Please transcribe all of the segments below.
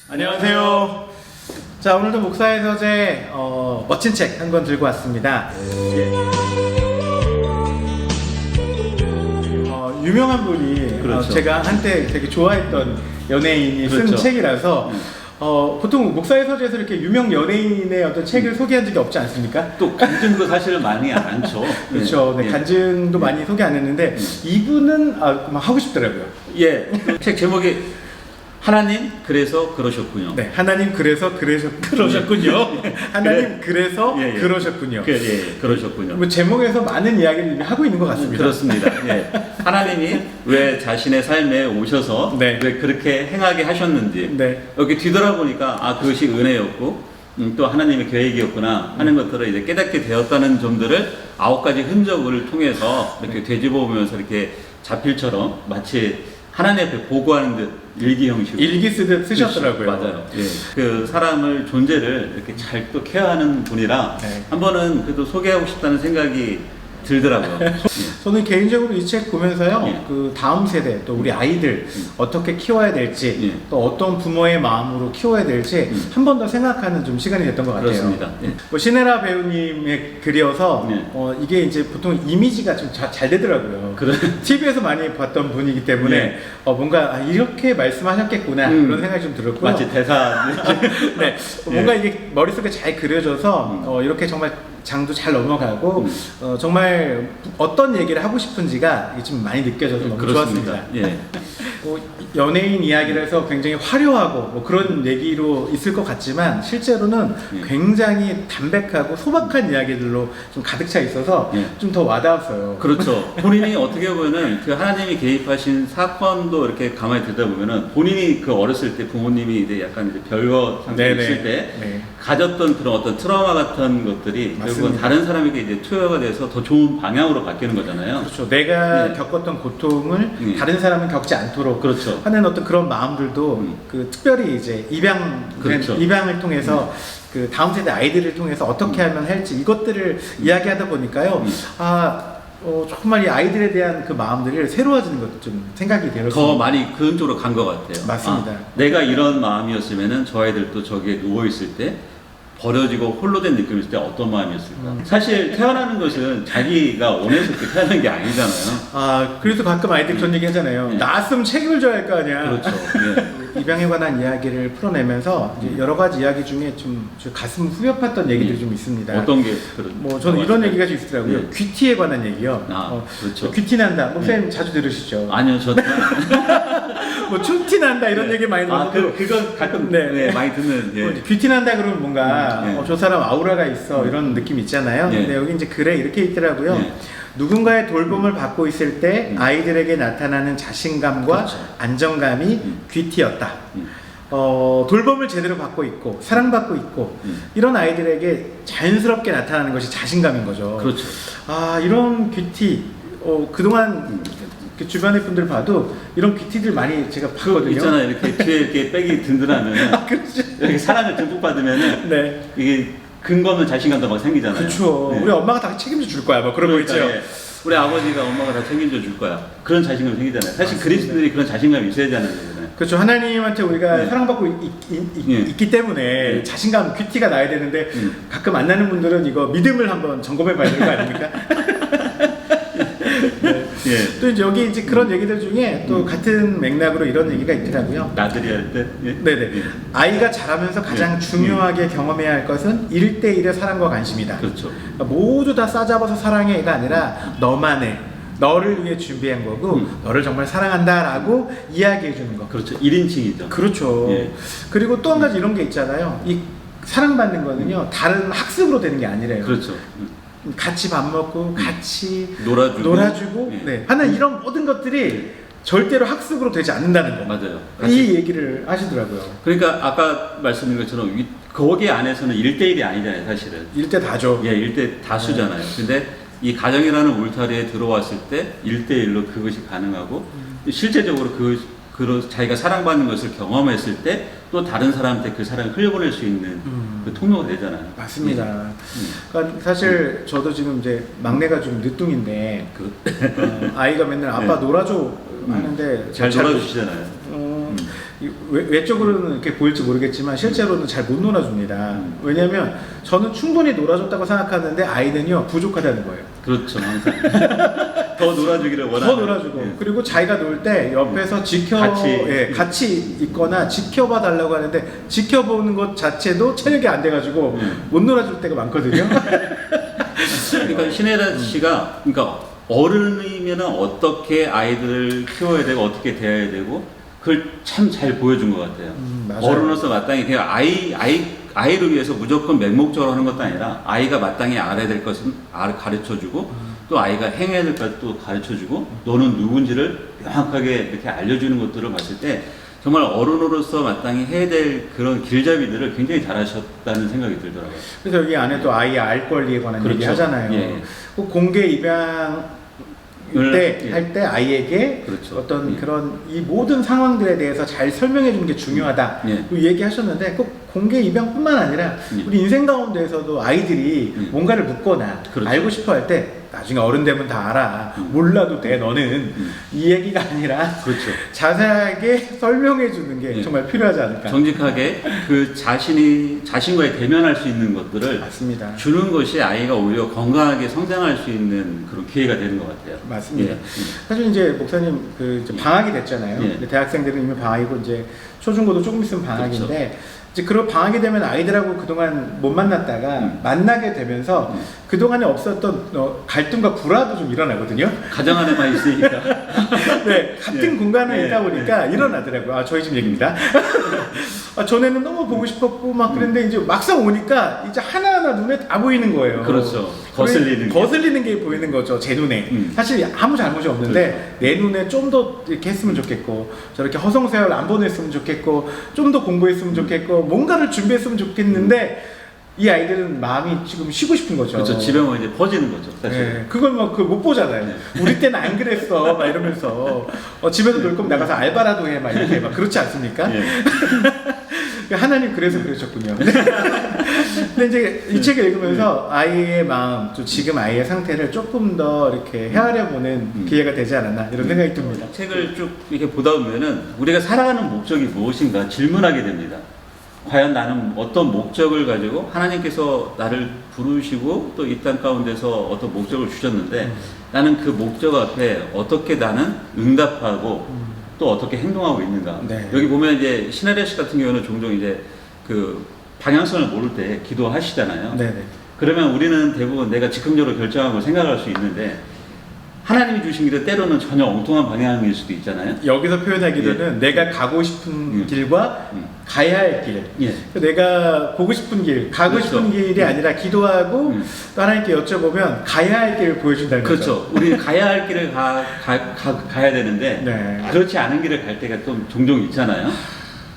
안녕하세요. 자, 오늘도 목사의 서재 멋진 책 한 권 들고 왔습니다. 유명한 분이 그렇죠. 제가 한때 되게 좋아했던 연예인이 쓴 그렇죠. 책이라서 보통 목사의 서재에서 이렇게 유명 연예인의 어떤 책을 소개한 적이 없지 않습니까? 또 간증도 사실 많이 않죠. 그렇죠. 네, 간증도 많이 소개 안 했는데 이분은 막 하고 싶더라고요. 예, 책 제목이 하나님 그래서 그러셨군요. 네, 하나님 그래서 그러셨군요. 하나님 그래서 예. 그러셨군요. 그러셨군요. 뭐 제목에서 많은 이야기를 하고 있는 것 같습니다. 그렇습니다. 예. 하나님이 왜 자신의 삶에 오셔서 네. 왜 그렇게 행하게 하셨는지 네. 여기 뒤돌아보니까 그것이 은혜였고 또 하나님의 계획이었구나 하는 것들을 이제 깨닫게 되었다는 점들을 9가지 흔적을 통해서 이렇게 되짚어보면서 이렇게 자필처럼 마치 하나님 앞에 보고하는 듯 일기 형식으로 일기 쓰듯 쓰셨더라고요. 맞아요. 예. 그 사람을 존재를 이렇게 잘 또 케어하는 분이라 네. 한 번은 그래도 소개하고 싶다는 생각이 들더라고요. 예. 저는 개인적으로 이 책 보면서요, 예. 그 다음 세대 또 우리 아이들 어떻게 키워야 될지, 예. 또 어떤 부모의 마음으로 키워야 될지 한 번 더 생각하는 좀 시간이 됐던 것 같아요. 그렇습니다. 예. 뭐 신혜라 배우님의 글이어서 예. 이게 이제 보통 이미지가 좀 잘 되더라고요. TV에서 많이 봤던 분이기 때문에 예. 뭔가 이렇게 말씀하셨겠구나 그런 생각이 좀 들었고요. 마치 대사. 네, 뭔가 이게 머릿속에 잘 그려져서 이렇게 정말 장도 잘 넘어가고 정말 어떤 얘기를 하고 싶은지가 좀 많이 느껴져서 너무 그렇습니다. 좋았습니다. 예. 연예인 이야기를 해서 굉장히 화려하고 뭐 그런 얘기로 있을 것 같지만 실제로는 예. 굉장히 담백하고 소박한 이야기들로 좀 가득 차 있어서 예. 좀 더 와닿았어요. 그렇죠. 본인이 어떻게 보면은 그 하나님이 개입하신 사건도 이렇게 가만히 듣다 보면은 본인이 그 어렸을 때 부모님이 이제 약간 이제 별거 상태에 있을 때 네. 가졌던 그런 어떤 트라우마 같은 것들이 결국은 다른 사람에게 이제 투여가 돼서 더 좋은 방향으로 바뀌는 거잖아요. 그렇죠. 내가 네. 겪었던 고통을 네. 다른 사람은 겪지 않도록 그렇죠. 하는 어떤 그런 마음들도 그 특별히 이제 그렇죠. 입양을 통해서 그 다음 세대 아이들을 통해서 어떻게 하면 할지 이것들을 이야기하다 보니까요. 정말 이 아이들에 대한 그 마음들이 새로워지는 것도 좀 생각이 되었습니다. 더 많이 그런 쪽으로 간 것 같아요. 맞습니다. 내가 이런 마음이었으면은 저 아이들도 저기에 누워 있을 때 버려지고 홀로 된 느낌일 때 어떤 마음이었을까? 사실 태어나는 것은 자기가 원해서 이렇게 태어난 게 아니잖아요. 그래서 가끔 아이들이 그런 얘기 하잖아요. 네. 낳았으면 책임을 져야 할 거 아니야. 그렇죠. 네. 입양에 관한 이야기를 풀어내면서 이제 여러 가지 이야기 중에 좀 가슴 후벼팠던 얘기들이 좀 있습니다. 어떤 게 그런? 뭐 저는 이런 얘기가 좀 있더라고요. 네. 귀티에 관한 얘기요. 그렇죠. 귀티 난다. 목사님 자주 들으시죠? 아니요, 저. 뭐 춤티 난다 이런 얘기 많이 들어서 그건 가끔 많이 듣는. 예. 귀티 난다 그러면 뭔가 저 사람 아우라가 있어 이런 느낌 있잖아요. 네. 근데 여기 이제 글에 이렇게 있더라고요. 네. 누군가의 돌봄을 받고 있을 때 아이들에게 나타나는 자신감과 그렇죠. 안정감이 귀티였다. 돌봄을 제대로 받고 있고 사랑받고 있고 이런 아이들에게 자연스럽게 나타나는 것이 자신감인 거죠. 그렇죠. 이런 귀티 그동안 그 주변의 분들 봐도 이런 귀티들 많이 제가 봤거든요. 있잖아요. 이렇게 뒤에 이렇게 백이 든든하면 그렇죠. 이렇게 사랑을 듬뿍 받으면은 네. 이게 근거 없는 자신감도 막 생기잖아요. 그렇죠. 네. 우리 엄마가 다 책임져 줄 거야. 뭐 그런 거 있죠. 예. 우리 아버지가 엄마가 다 책임져 줄 거야. 그런 자신감이 생기잖아요. 사실 그리스도인들이 그런 자신감이 있어야 되는 거잖아요. 그렇죠. 하나님한테 우리가 네. 사랑받고 있기 때문에 자신감, 귀티가 나야 되는데 가끔 안 나는 분들은 이거 믿음을 한번 점검해 봐야 되는 거 아닙니까? 네. 예. 또 이제 여기 이제 그런 얘기들 중에 또 같은 맥락으로 이런 얘기가 있더라고요. 나들이 할 때. 예. 네네. 아이가 자라면서 가장 중요하게 경험해야 할 것은 1대1의 사랑과 관심이다. 그렇죠. 그러니까 모두 다 싸잡아서 사랑해가 아니라 너만의 너를 위해 준비한 거고 너를 정말 사랑한다라고 이야기해 주는 거. 그렇죠. 1인칭이죠. 그렇죠. 예. 그리고 또 한 가지 이런 게 있잖아요. 이 사랑받는 거는요 다른 학습으로 되는 게 아니래요. 그렇죠. 같이 밥 먹고 같이 놀아주고 네. 하는 이런 모든 것들이 절대로 학습으로 되지 않는다는 거. 맞아요. 이 얘기를 하시더라고요. 그러니까 아까 말씀드린 것처럼 거기 안에서는 1대1이 아니잖아요, 사실은. 1대 다죠. 예, 1대 다수잖아요. 근데 이 가정이라는 울타리에 들어왔을 때 1대1로 그것이 가능하고 실제적으로 그런 자기가 사랑받는 것을 경험했을 때 또 다른 사람한테 그 사랑을 흘려보낼 수 있는 그 통로가 되잖아요. 맞습니다. 그러니까 사실 저도 지금 이제 막내가 좀 늦둥인데 아이가 맨날 아빠 놀아줘 하는데 잘 놀아주시잖아요. 외적으로는 이렇게 보일지 모르겠지만 실제로는 잘 못 놀아줍니다. 왜냐면 저는 충분히 놀아줬다고 생각하는데 아이는요 부족하다는 거예요. 그렇죠. 항상 더 놀아주기를 원하는. 더 놀아주고 예. 그리고 자기가 놀 때 옆에서 같이 있거나 지켜봐 달라고 하는데 지켜보는 것 자체도 체력이 안 돼가지고 못 놀아줄 때가 많거든요. 그러니까 신혜라 씨가 그러니까 어른이면 어떻게 아이들을 키워야 되고 어떻게 대해야 되고 그걸 참 잘 보여준 것 같아요. 맞아요. 어른으로서 마땅히 그냥 아이를 위해서 무조건 맹목적으로 하는 것도 아니라 아이가 마땅히 알아야 될 것은 가르쳐주고 또 아이가 행해야 될 것도 가르쳐주고 너는 누군지를 명확하게 이렇게 알려주는 것들을 봤을 때 정말 어른으로서 마땅히 해야 될 그런 길잡이들을 굉장히 잘하셨다는 생각이 들더라고요. 그래서 여기 안에 또 아이의 알 권리에 관한 그렇죠. 얘기 하잖아요. 예. 꼭 공개 입양 예. 할 때 아이에게 그렇죠. 어떤 예. 그런 이 모든 상황들에 대해서 잘 설명해 주는 게 중요하다. 예. 그 얘기하셨는데 꼭 공개 입양뿐만 아니라 예. 우리 인생 가운데에서도 아이들이 예. 뭔가를 묻거나 그렇죠. 알고 싶어 할 때 나중에 어른 되면 다 알아. 몰라도 돼 너는. 이 얘기가 아니라 그렇죠. 자세하게 설명해 주는 게 예. 정말 필요하지 않을까. 정직하게 그 자신과의 대면할 수 있는 것들을 맞습니다. 주는 것이 아이가 오히려 건강하게 성장할 수 있는 그런 기회가 되는 것 같아요. 맞습니다. 예. 사실 이제 목사님 그 이제 방학이 됐잖아요. 예. 근데 대학생들은 이미 방학이고 이제 초중고도 조금 있으면 방학인데 이제 그런 방학이 되면 아이들하고 그동안 못 만났다가 만나게 되면서 그동안에 없었던 갈등과 불화도 좀 일어나거든요. 가정 안에만 있으니까. 네, 같은 예. 공간에 예. 있다 보니까 일어나더라고요. 아, 저희 집 얘기입니다. 전에는 너무 보고 싶었고 막 그랬는데 이제 막상 오니까 이제 하나하나 눈에 다 보이는 거예요. 그렇죠. 거슬리는 게. 거슬리는 게 보이는 거죠. 제 눈에. 사실 아무 잘못이 없는데 내 눈에 좀 더 이렇게 했으면 좋겠고 저렇게 허송세월 안 보냈으면 좋겠고 좀 더 공부했으면 좋겠고 뭔가를 준비했으면 좋겠는데 이 아이들은 마음이 지금 쉬고 싶은 거죠. 그렇죠. 집에 오면 이제 퍼지는 거죠. 사실. 네, 그걸 막 못 보잖아요. 우리 때는 안 그랬어, 막 이러면서 집에서 놀 거면 나가서 알바라도 해, 막 이렇게 막 그렇지 않습니까? 예. 하나님 그래서 그러셨군요. 근데 이제 이 책을 읽으면서 아이의 마음, 또 지금 아이의 상태를 조금 더 이렇게 헤아려 보는 기회가 되지 않았나 이런 생각이 듭니다. 책을 쭉 이렇게 보다 보면은 우리가 살아가는 목적이 무엇인가 질문하게 됩니다. 과연 나는 어떤 목적을 가지고 하나님께서 나를 부르시고 또 이 땅 가운데서 어떤 목적을 주셨는데 나는 그 목적 앞에 어떻게 나는 응답하고 또 어떻게 행동하고 있는가. 네. 여기 보면 이제 신하래 씨 같은 경우는 종종 이제 그 방향성을 모를 때 기도하시잖아요. 네네. 그러면 우리는 대부분 내가 즉흥적으로 결정하고 생각할 수 있는데 하나님이 주신 길은 때로는 전혀 엉뚱한 방향일 수도 있잖아요. 여기서 표현하기로는 내가 가고 싶은 길과 가야 할 길, 예. 내가 보고 싶은 길, 가고 그렇죠. 싶은 길이 아니라 기도하고 또 하나님께 여쭤보면 가야 할 길을 보여준다는 거죠. 그렇죠. 우리 가야 할 길을 가야 되는데 네. 그렇지 않은 길을 갈 때가 좀 종종 있잖아요.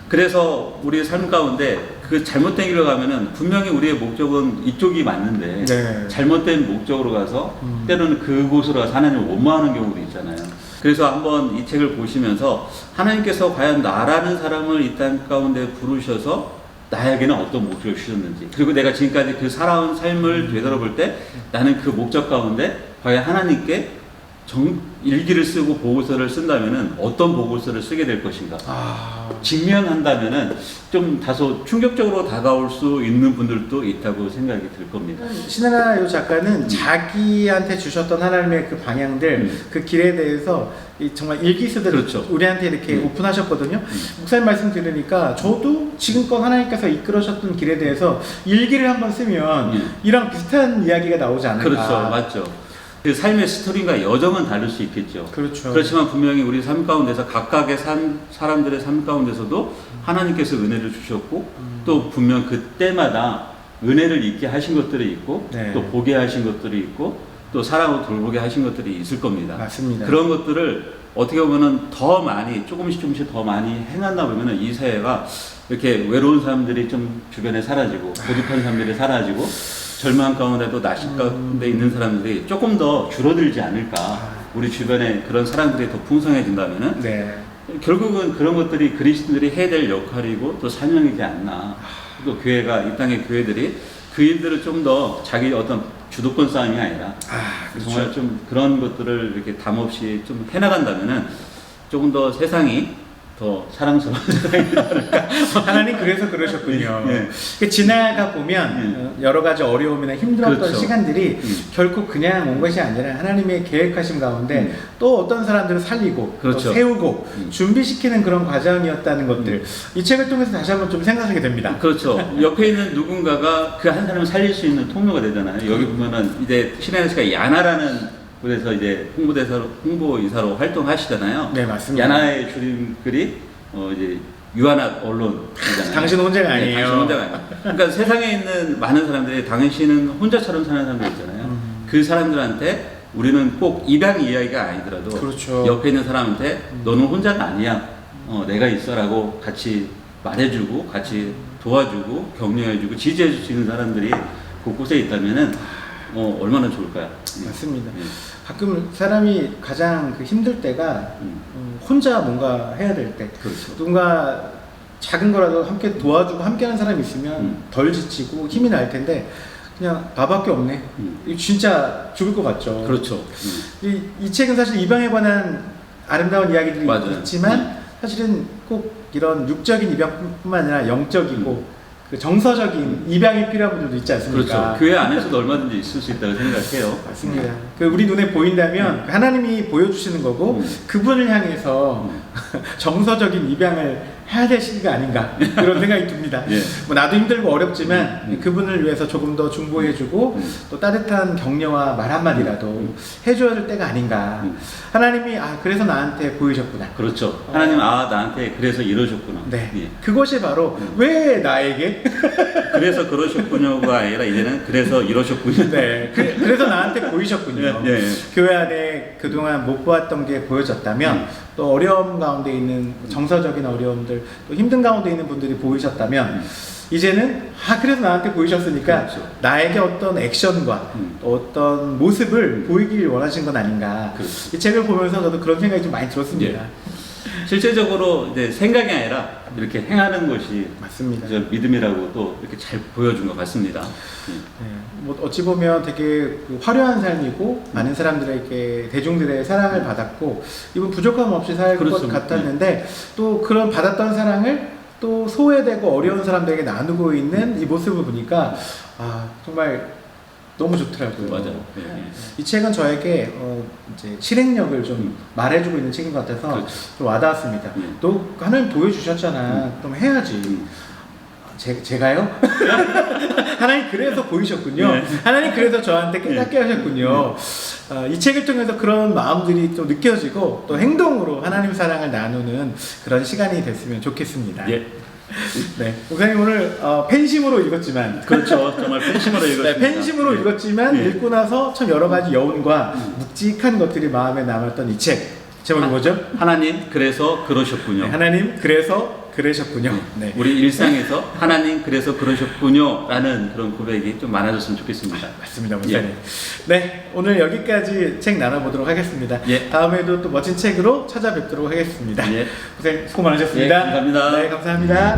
그래서 우리 삶 가운데 그 잘못된 길로 가면은 분명히 우리의 목적은 이쪽이 맞는데 네. 잘못된 목적으로 가서 때로는 그곳으로 가서 하나님을 원망하는 경우도 있잖아요. 그래서 한번 이 책을 보시면서 하나님께서 과연 나라는 사람을 이 땅 가운데 부르셔서 나에게는 어떤 목적을 주셨는지 그리고 내가 지금까지 그 살아온 삶을 되돌아볼 때 나는 그 목적 가운데 과연 하나님께 일기를 쓰고 보고서를 쓴다면은 어떤 보고서를 쓰게 될 것인가 직면한다면은 좀 다소 충격적으로 다가올 수 있는 분들도 있다고 생각이 들 겁니다. 신하라 요 작가는 자기한테 주셨던 하나님의 그 방향들, 그 길에 대해서 정말 일기쓰듯 그렇죠. 우리한테 이렇게 오픈하셨거든요. 목사님 말씀 들으니까 저도 지금껏 하나님께서 이끌으셨던 길에 대해서 일기를 한번 쓰면 이랑 비슷한 이야기가 나오지 않을까. 그렇죠, 맞죠. 그 삶의 스토리가 여정은 다를 수 있겠죠. 그렇죠. 그렇지만 분명히 우리 삶 가운데서 각각의 사람들의 삶 가운데서도 하나님께서 은혜를 주셨고 또 분명 그때마다 은혜를 잊게 하신 것들이 있고 네. 또 보게 하신 것들이 있고 또 사랑으로 돌보게 하신 것들이 있을 겁니다. 맞습니다. 그런 것들을 어떻게 보면은 더 많이 조금씩 더 많이 행한다 보면은 이 사회가 이렇게 외로운 사람들이 좀 주변에 사라지고 고집한 사람들이 사라지고 절망 가운데도 나식 가운데 있는 사람들이 조금 더 줄어들지 않을까. 우리 주변에 그런 사람들이 더 풍성해진다면은 네. 결국은 그런 것들이 그리스도인들이 해야 될 역할이고 또 사명이지 않나. 또 교회가 이 땅의 교회들이 그 일들을 좀 더 자기 어떤 주도권 싸움이 아니라 그렇죠. 정말 좀 그런 것들을 이렇게 담 없이 좀 해나간다면은 조금 더 세상이 더 사랑스러운 세상이 않을까. 하나님 그래서 그러셨군요. 예. 그 지나가 보면 여러 가지 어려움이나 힘들었던 그렇죠. 시간들이 결코 그냥 온 것이 아니라 하나님의 계획하심 가운데 또 어떤 사람들을 살리고 그렇죠. 또 세우고 준비시키는 그런 과정이었다는 것들 이 책을 통해서 다시 한번 좀 생각하게 됩니다. 그렇죠. 옆에 있는 누군가가 그 한 사람을 살릴 수 있는 통로가 되잖아요. 여기 보면은 이제 신혜연 씨가 야나라는 곳에서 이제 홍보이사로 활동하시잖아요. 네, 맞습니다. 야나의 줄임글이 이제 유한학 언론이잖아요. 당신 혼자가 네, 아니에요. 당신 혼자가 아니에요. 그러니까 세상에 있는 많은 사람들이 당신은 혼자처럼 사는 사람들 있잖아요. 그 사람들한테 우리는 꼭 입양 이야기가 아니더라도 그렇죠. 옆에 있는 사람한테 너는 혼자가 아니야. 내가 있어라고 같이 말해주고 같이 도와주고 격려해주고 지지해줄 수 있는 사람들이 곳곳에 있다면은 얼마나 좋을까요? 맞습니다. 예. 가끔 사람이 가장 그 힘들 때가 혼자 뭔가 해야 될 때, 그렇죠. 누군가 작은 거라도 함께 도와주고 함께하는 사람이 있으면 덜 지치고 힘이 날 텐데 그냥 나밖에 없네. 이거 진짜 죽을 것 같죠. 그렇죠. 이 책은 사실 입양에 관한 아름다운 이야기들이 맞아요. 있지만 사실은 꼭 이런 육적인 입양뿐만 아니라 영적이고 그 정서적인 입양이 필요한 분들도 있지 않습니까? 그렇죠. 교회 안에서도 얼마든지 있을 수 있다고 생각해요. 맞습니다. 그 우리 눈에 보인다면 하나님이 보여주시는 거고 그분을 향해서 정서적인 입양을 해야 될 시기가 아닌가 그런 생각이 듭니다. 예. 뭐 나도 힘들고 어렵지만 그분을 위해서 조금 더 중보해주고 또 따뜻한 격려와 말 한마디라도 해줘야 될 때가 아닌가. 하나님이 그래서 나한테 보이셨구나. 그렇죠. 하나님 나한테 그래서 이러셨구나. 네. 예. 그것이 바로 왜 나에게 그래서 그러셨군요가 아니라 이제는 그래서 이러셨군요. 네. 그래서 나한테 보이셨군요. 예, 예. 교회 안에 그동안 못 보았던 게 보여졌다면 또 어려움 가운데 있는 정서적인 어려움들 또 힘든 가운데 있는 분들이 보이셨다면 이제는 그래서 나한테 보이셨으니까 그렇죠. 나에게 어떤 액션과 또 어떤 모습을 보이길 원하신 건 아닌가. 그렇죠. 이 책을 보면서 저도 그런 생각이 좀 많이 들었습니다. 실제적으로 이제 생각이 아니라 이렇게 행하는 것이 맞습니다. 저 믿음이라고 또 이렇게 잘 보여준 것 같습니다. 네, 뭐 어찌 보면 되게 그 화려한 삶이고 많은 사람들에게 대중들의 사랑을 받았고 이분 부족함 없이 살 것 그렇습니다. 같았는데 또 그런 받았던 사랑을 또 소외되고 어려운 사람들에게 나누고 있는 이 모습을 보니까 정말 너무 좋더라고요. 맞아요. 네. 이 책은 저에게 이제 실행력을 좀 말해주고 있는 책인 것 같아서 그렇죠. 좀 와닿았습니다. 또 하나님 보여주셨잖아. 그럼 해야지. 제가요? 하나님 그래서 보이셨군요. 네. 하나님 그래서 저한테 깨닫게 하셨군요. 이 책을 통해서 그런 마음들이 좀 느껴지고 또 행동으로 하나님 사랑을 나누는 그런 시간이 됐으면 좋겠습니다. 예. 네, 목사님 오늘 팬심으로 읽었지만 그렇죠. 정말 팬심으로 읽었습니다. 네, 팬심으로 예. 읽었지만 예. 읽고 나서 참 여러 가지 여운과 묵직한 것들이 마음에 남았던 이 책 제목이 뭐죠? 하나님 그래서 그러셨군요. 네, 하나님 그래서 그러셨군요. 네. 우리 일상에서 하나님 그래서 그러셨군요 라는 그런 고백이 좀 많아졌으면 좋겠습니다. 맞습니다, 목사님. 네, 오늘 여기까지 책 나눠보도록 하겠습니다. 예. 다음에도 또 멋진 책으로 찾아뵙도록 하겠습니다. 예. 목사님 수고 많으셨습니다. 예, 감사합니다. 네, 감사합니다.